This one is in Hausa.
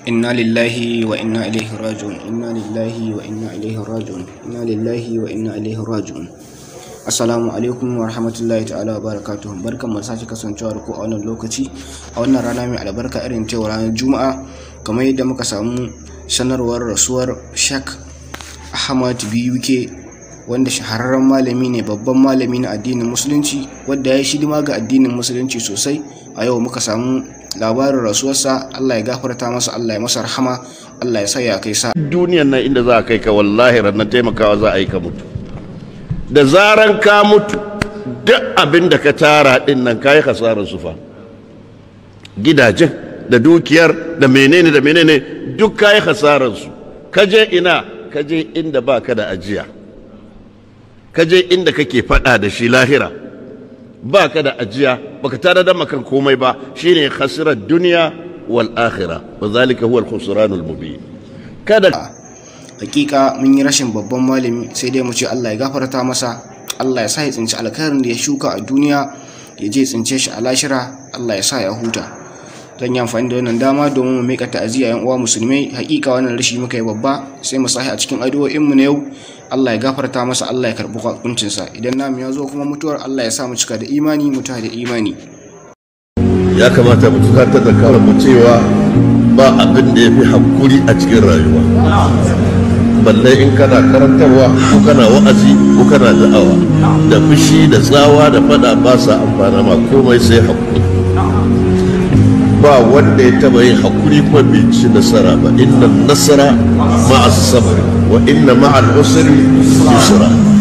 Inna lillahi wa inna ilaihi raji'un. Inna lillahi wa inna ilaihi raji'un. Inna lillahi wa inna ilaihi raji'un. Assalamu alaikum wa rahmatullahi ta'ala wa barakatuh. Barkan mu sake kasancewa da ku a wannan lokaci, a wannan rana mai albarka irin ta ranar Juma'a, kamar yadda muka samu sanarwar rasuwar Sheik Ahmad BUK, wanda shahararren malami ne, babban malami na addinin musulunci wanda ya yi hidima ga addinin musulunci sosai. A yau muka samu labarin rasuwarsa. Allah ya gafarta masa, Allah ya masa rahama, Allah ya sa ya kai sa duniyan nan inda za a kai ka. Wallahi ranar taimakawa za a yi ka mutu. Da zaran ka mutu, duk abin da ka tara din nan kayi hasarar su fa. Gidajen da dukiyar da menene duk kayi hasarar su. Kaje ina? Kaje inda baka da ajiya, kaje inda kake fada da shi lahira, baka da ajiya, baka tara da makan komai ba. Shine khasirar duniya wal akhirah, wa zalika huwa al khusranul mubin. Kada hakika mun yi rashin babban malami, sai dai mu ce Allah ya gafarta masa, Allah ya sa ya tsinci alkhairin da ya shuka a duniya ya je tsince shi a lashira, Allah ya sa ya huta. Zan yi amfani da wannan dama domin mu miƙa ta'aziyya yan uwa musulmai. Hakika wannan rashi muka yi babba, sai mu sahi a cikin addu'o'in mu na yau. Allah ya gafarta masa, Allah ya karbi hukuncin sa. Idan namu ya zo kuma mutuwar, Allah ya sa mu cika da imani, mu da imani. ya kamata mu tunatar da kawai mu cewa ba abin da ya fi hakuri a cikin rayuwa, balle in kana karantarwa ko kana wa'azi ko kana da'awa. Da fushi da tsawa da fada ba sa amfana ma komai sai hakuri. Ba wanda ya taba yin hakuri kuma bai ci nasara ba. Inna nasara ma'a sabr wa inna ma'al usri yusra.